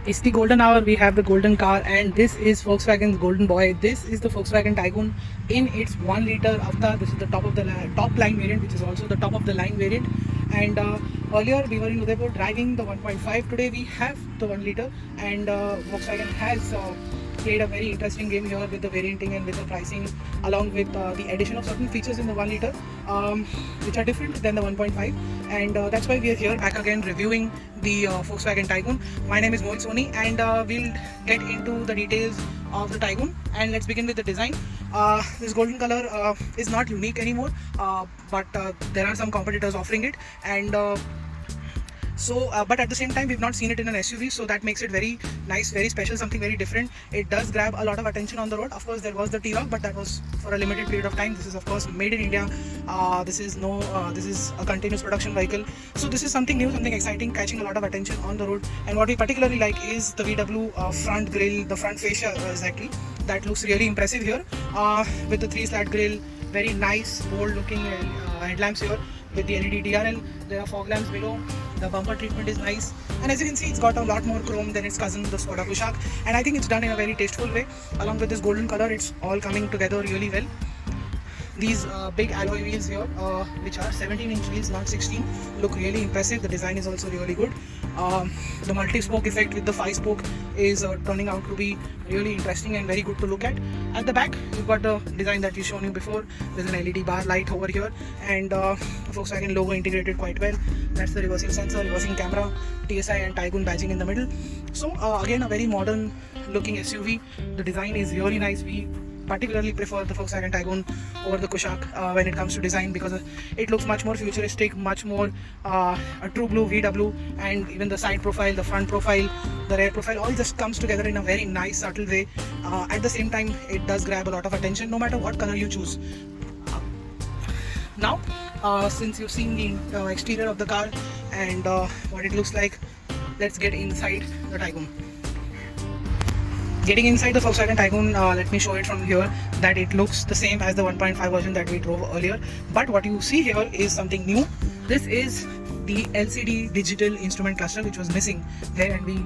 It's the golden hour. We have the golden car, and this is Volkswagen's golden boy. This is the Volkswagen Taigun in its 1 liter avatar. This is the top line variant, which is also the top of the line variant. And earlier we were in Udaipur driving the 1.5. Today we have the 1 liter, and Volkswagen has played a very interesting game here with the varianting and with the pricing, along with the addition of certain features in the 1 liter, which are different than the 1.5. And that's why we are here back again reviewing the Volkswagen Taigun. My name is Mohit Soni, and we'll get into the details of the Taigun. And let's begin with the design. This golden color is not unique anymore, but there are some competitors offering it, and but at the same time we've not seen it in an SUV, so that makes it very nice, very special, something very different. It does grab a lot of attention on the road. Of course, there was the T-Roc, but that was for a limited period of time. This is of course made in India. This is a continuous production vehicle, so this is something new, something exciting, catching a lot of attention on the road. And what we particularly like is the VW front grille, the front fascia exactly. That looks really impressive here, with the 3-slat grille, very nice, bold looking headlamps here with the LED DRL. There are fog lamps below. The bumper treatment is nice, and as you can see, it's got a lot more chrome than its cousin, the Skoda Kushaq, and I think it's done in a very tasteful way. Along with this golden color, it's all coming together really well. These big alloy wheels here, which are 17-inch wheels, not 16, look really impressive. The design is also really good. The multi-spoke effect with the 5-spoke is turning out to be really interesting and very good to look at. At the back, you've got the design that we've shown you before. There's an LED bar light over here, and Volkswagen logo integrated quite well. That's the reversing sensor, reversing camera, TSI and Taigun badging in the middle. So again, a very modern looking SUV. The design is really nice. We particularly prefer the Volkswagen Taigun over the Kushaq when it comes to design, because it looks much more futuristic, much more a true blue VW, and even the side profile, the front profile, the rear profile, all just comes together in a very nice, subtle way. At the same time, it does grab a lot of attention no matter what color you choose. Now, since you've seen the exterior of the car and what it looks like, let's get inside the Taigun. Getting inside the Volkswagen Taigun, let me show it from here, that it looks the same as the 1.5 version that we drove earlier. But what you see here is something new. This is the LCD digital instrument cluster, which was missing there, and we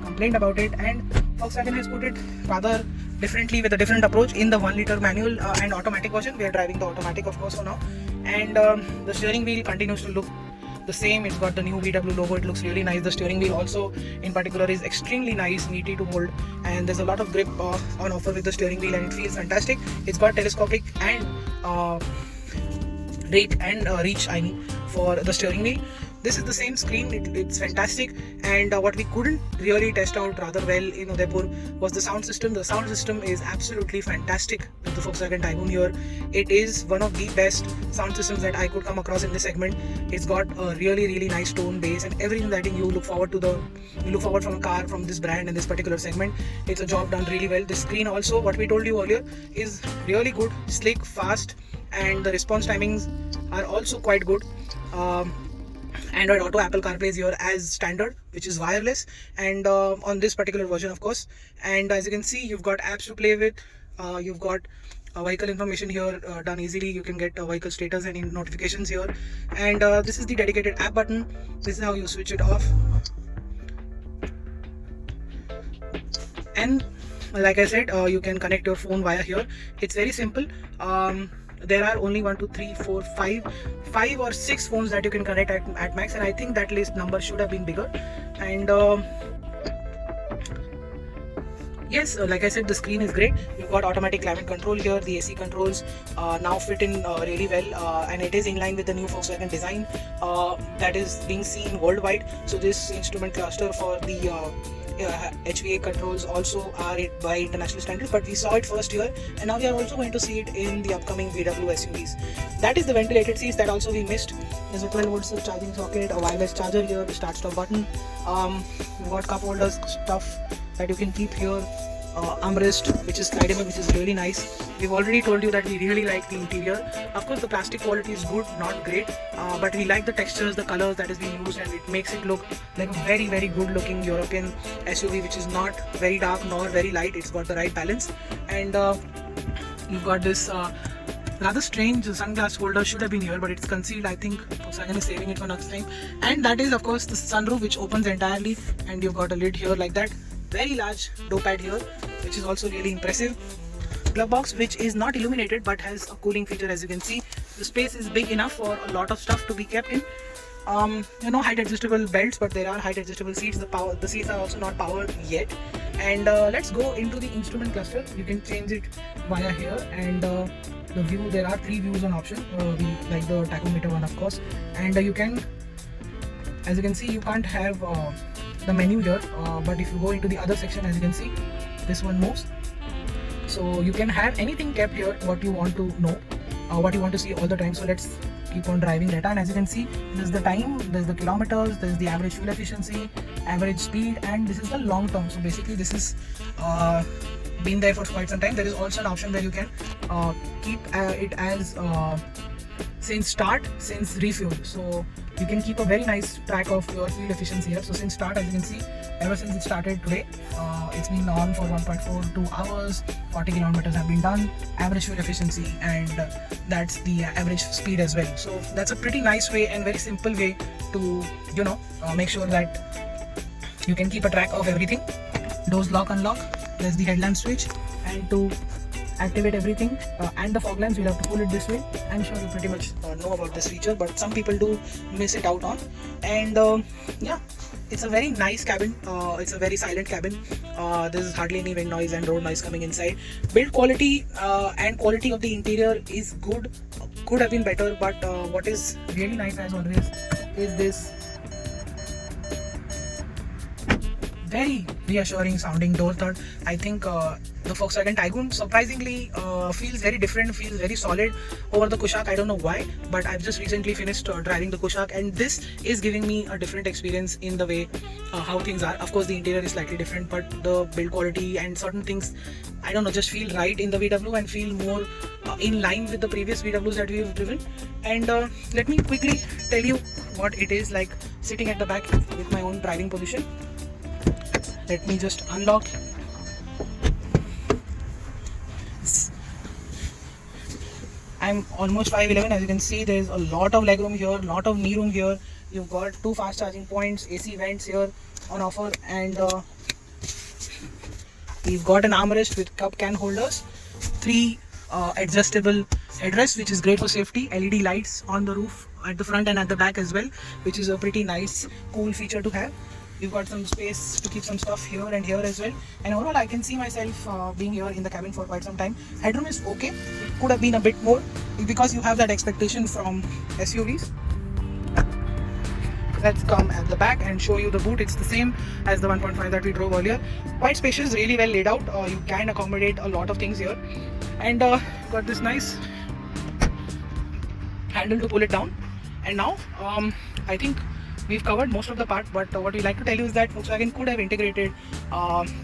complained about it. And Volkswagen has put it rather differently, with a different approach in the 1 liter manual and automatic version. We are driving the automatic, of course, for now. And the steering wheel continues to look the same. It's got the new VW logo. It looks really nice. The steering wheel also in particular is extremely nice, meaty to hold, and there's a lot of grip on offer with the steering wheel, and it feels fantastic. It's got telescopic and rake and reach, I mean, for the steering wheel. This is the same screen. It's fantastic. And what we couldn't really test out rather well in Udaipur was the sound system. The sound system is absolutely fantastic with the Volkswagen Taigun here. It is one of the best sound systems that I could come across in this segment. It's got a really nice tone, bass, and everything that you look forward from a car from this brand in this particular segment. It's a job done really well. The screen also, what we told you earlier, is really good, slick, fast, and the response timings are also quite good. Android Auto, Apple CarPlay is here as standard, which is wireless, and on this particular version, of course. And as you can see, you've got apps to play with. You've got vehicle information here done easily. You can get vehicle status and notifications here. And this is the dedicated app button. This is how you switch it off. And like I said, you can connect your phone via here. It's very simple. There are only 5 or 6 phones that you can connect at max, and I think that list number should have been bigger. And yes, like I said, the screen is great. You've got automatic climate control here. The AC controls now fit in really well, and it is in line with the new Volkswagen design that is being seen worldwide. So this instrument cluster for the HVA controls also are by international standards, but we saw it first here, and now we are also going to see it in the upcoming VW SUVs. That is the ventilated seats that also we missed. There's a 12 volts charging socket, a wireless charger here, the start stop button. We've got cup holders, stuff that you can keep here. Armrest, which is slidable, which is really nice. We've already told you that we really like the interior. Of course, the plastic quality is good, not great, but we like the textures, the colors that is being used, and it makes it look like a very good looking European SUV, which is not very dark nor very light. It's got the right balance. And you've got this rather strange sunglass holder should have been here, but it's concealed. I think Volkswagen is saving it for next time. And that is of course the sunroof, which opens entirely, and you've got a lid here like that. Very large door pad here, which is also really impressive. Glove box, which is not illuminated but has a cooling feature. As you can see, the space is big enough for a lot of stuff to be kept in. Height adjustable belts, but there are height adjustable seats. The seats are also not powered yet. And let's go into the instrument cluster. You can change it via here, and the view, there are 3 views on option. We like the tachometer one, of course. And you can, as you can see, you can't have the menu here, but if you go into the other section, as you can see, this one moves. So you can have anything kept here, what you want to know, what you want to see all the time. So let's keep on driving data, and as you can see, there's the time, there's the kilometers, there's the average fuel efficiency, average speed, and this is the long term. So basically this is been there for quite some time. There is also an option where you can keep it as since start, since refuel. So you can keep a very nice track of your fuel efficiency here. So since start, as you can see, ever since it started today, it's been on for 1.42 hours, 40 kilometers have been done, average fuel efficiency, and that's the average speed as well. So that's a pretty nice way and very simple way to make sure that you can keep a track of everything. Doors lock, unlock, there's the headlamp switch, and to activate everything and the fog lamps, you'll have to pull it this way. I'm sure you pretty much know about this feature, but some people do miss it out on. And yeah, it's a very nice cabin. It's a very silent cabin. There's hardly any wind noise and road noise coming inside. Build quality and quality of the interior is good. Could have been better, but what is really nice as always is this very reassuring sounding door third. I think the Volkswagen Taigun surprisingly feels very different, feels very solid over the Kushaq. I don't know why, but I've just recently finished driving the Kushaq, and this is giving me a different experience in the way how things are. Of course, the interior is slightly different, but the build quality and certain things, I don't know, just feel right in the VW and feel more in line with the previous VWs that we've driven. And let me quickly tell you what it is like sitting at the back with my own driving position. Let me just unlock. I'm almost 5'11". As you can see, there's a lot of legroom here, lot of knee room here. You've got 2 fast charging points, AC vents here on offer, and we've got an armrest with cup can holders, 3 adjustable headrests, which is great for safety, LED lights on the roof at the front and at the back as well, which is a pretty nice cool feature to have. You've got some space to keep some stuff here and here as well, and overall I can see myself being here in the cabin for quite some time. Headroom is okay, it could have been a bit more because you have that expectation from SUVs. Let's come at the back and show you the boot. It's the same as the 1.5 that we drove earlier. Quite spacious, really well laid out. You can accommodate a lot of things here, and got this nice handle to pull it down. And now I think we've covered most of the part, but what we like to tell you is that Volkswagen could have integrated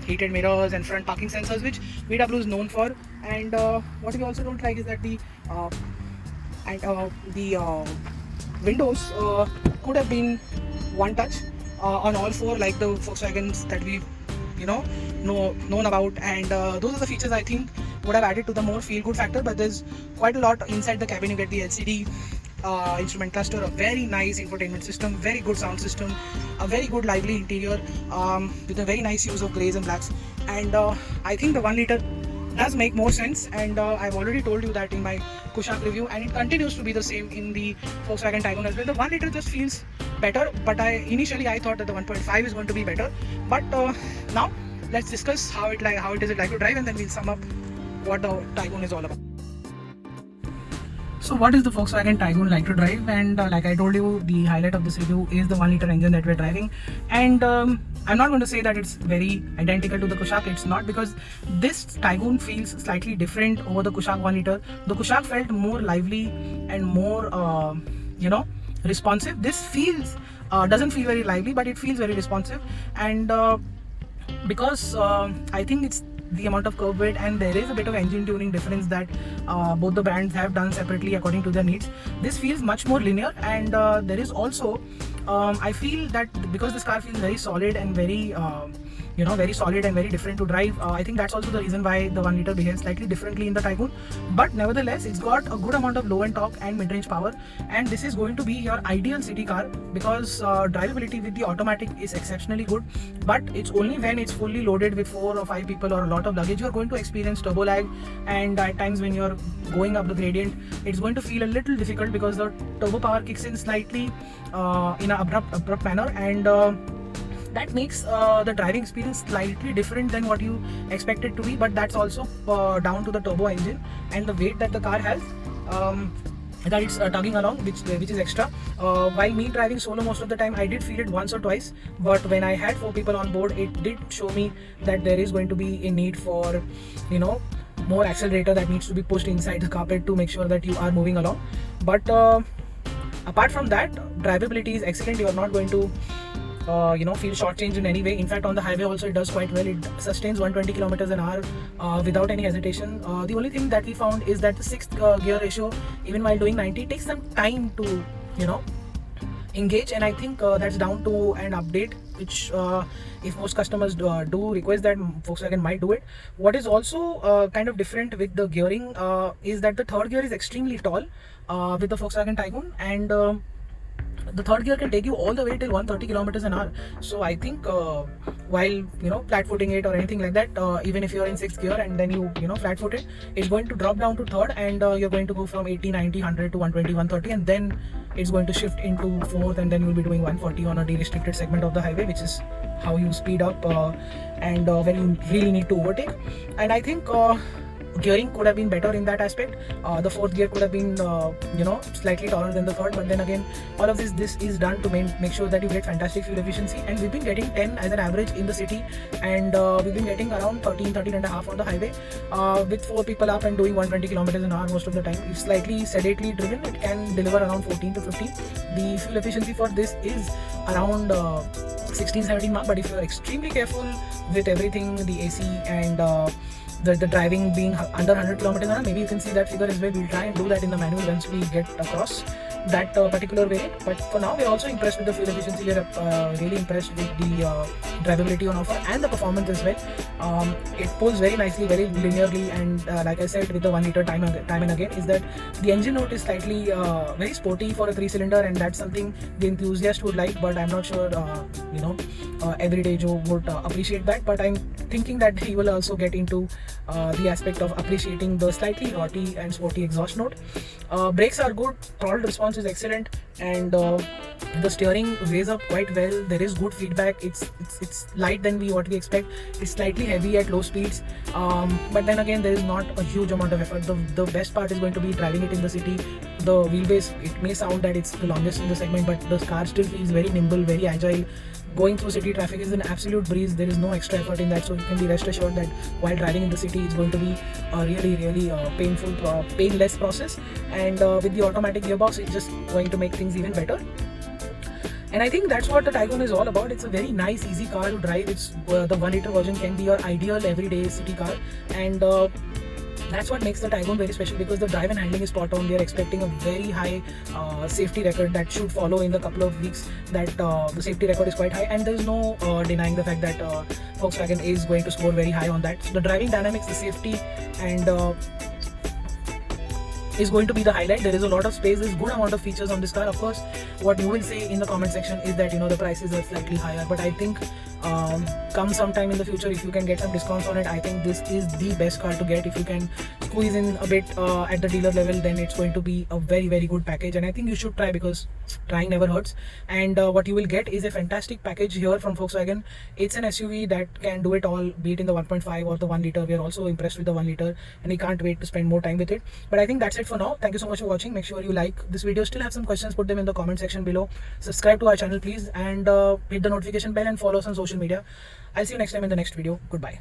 heated mirrors and front parking sensors, which VW is known for. And what we also don't like is that the windows could have been one touch on all 4, like the Volkswagens that we've known about. And those are the features I think would have added to the more feel good factor. But there's quite a lot inside the cabin. You get the LCD instrument cluster, a very nice infotainment system, very good sound system, a very good lively interior with a very nice use of greys and blacks. And I think the 1 liter does make more sense, and I've already told you that in my Kushaq review, and it continues to be the same in the Volkswagen Taigun as well. The 1 liter just feels better, but initially I thought that the 1.5 is going to be better. But now let's discuss how it is like to drive, and then we'll sum up what the Taigun is all about. So what is the Volkswagen Taigun like to drive? And like I told you, the highlight of this review is the 1 liter engine that we're driving. And I'm not going to say that it's very identical to the Kushaq. It's not, because this Taigun feels slightly different over the Kushaq 1 liter. The Kushaq felt more lively and more, responsive. This doesn't feel very lively, but it feels very responsive. And because I think it's the amount of curb weight, and there is a bit of engine tuning difference that both the brands have done separately according to their needs. This feels much more linear, and there is also I feel that because this car feels very solid and very very solid and very different to drive. I think that's also the reason why the 1 liter behaves slightly differently in the Taigun, but nevertheless it's got a good amount of low end torque and mid-range power, and this is going to be your ideal city car because drivability with the automatic is exceptionally good, but it's only when it's fully loaded with 4 or 5 people or a lot of luggage you're going to experience turbo lag, and at times when you're going up the gradient it's going to feel a little difficult because the turbo power kicks in slightly in an abrupt manner, and that makes the driving experience slightly different than what you expect it to be. But that's also down to the turbo engine and the weight that the car has, that it's tugging along, which is extra. While me driving solo most of the time, I did feel it once or twice, but when I had 4 people on board, it did show me that there is going to be a need for more accelerator that needs to be pushed inside the carpet to make sure that you are moving along. But apart from that, drivability is excellent. You are not going to feel shortchanged in any way. In fact, on the highway also it does quite well. It sustains 120 kilometers an hour without any hesitation. The only thing that we found is that the 6th gear ratio, even while doing 90, takes some time to engage, and I think that's down to an update, which if most customers do request that, Volkswagen might do it. What is also kind of different with the gearing is that the 3rd gear is extremely tall with the Volkswagen Taigun, and the 3rd gear can take you all the way till 130 kilometers an hour. So I think while flat footing it or anything like that, even if you're in 6th gear and then you flat foot it, it's going to drop down to 3rd, and you're going to go from 80, 90, 100 to 120, 130, and then it's going to shift into 4th, and then you'll be doing 140 on a de-restricted segment of the highway, which is how you speed up and when you really need to overtake. And I think gearing could have been better in that aspect. The 4th gear could have been slightly taller than the 3rd, but then again, all of this is done to make sure that you get fantastic fuel efficiency, and we've been getting 10 as an average in the city, and we've been getting around 13 and a half on the highway with 4 people up and doing 120 kilometers an hour most of the time. If slightly sedately driven, it can deliver around 14 to 15. The fuel efficiency for this is around 16-17 mark, but if you're extremely careful with everything, the AC and the driving being under 100 kilometers an hour, maybe you can see that figure as well. We'll try and do that in the manual once we get across that particular variant. But for now, we're also impressed with the fuel efficiency. We're really impressed with the drivability on offer and the performance as well. It pulls very nicely, very linearly, and like I said, with the 1 liter time and again, is that the engine note is slightly very sporty for a 3-cylinder, and that's something the enthusiast would like, but I'm not sure everyday Joe would appreciate that. But I'm thinking that he will also get into the aspect of appreciating the slightly rotty and sporty exhaust note. Brakes are good, throttle response is excellent, and the steering weighs up quite well. There is good feedback. It's light than what we expect. It's slightly heavy at low speeds, but then again, there is not a huge amount of effort. The best part is going to be driving it in the city. The wheelbase, it may sound that it's the longest in the segment, but the car still feels very nimble, very agile. Going through city traffic is an absolute breeze. There is no extra effort in that, so you can be rest assured that while driving in the city, it's going to be a really painful, painless process. And with the automatic gearbox, it's just going to make things even better. And I think that's what the Taigun is all about. It's a very nice, easy car to drive. It's the 1 liter version can be your ideal everyday city car, and that's what makes the Taigun very special, because the drive and handling is spot on. We are expecting a very high safety record that should follow in the couple of weeks. That the safety record is quite high, and there is no denying the fact that Volkswagen is going to score very high on that. So the driving dynamics, the safety, and is going to be the highlight. There is a lot of space, there's good amount of features on this car. Of course, what you will say in the comment section is that the prices are slightly higher, but I think come sometime in the future, if you can get some discounts on it, I think this is the best car to get. If you can squeeze in a bit at the dealer level, then it's going to be a very good package, and I think you should try, because trying never hurts. And what you will get is a fantastic package here from Volkswagen. It's an SUV that can do it all, be it in the 1.5 or the 1 liter. We are also impressed with the 1 liter, and we can't wait to spend more time with it. But I think that's it for now. Thank you so much for watching. Make sure you like this video. Still have some questions, put them in the comment section below. Subscribe to our channel please, and hit the notification bell and follow us on social media. I'll see you next time in the next video. Goodbye.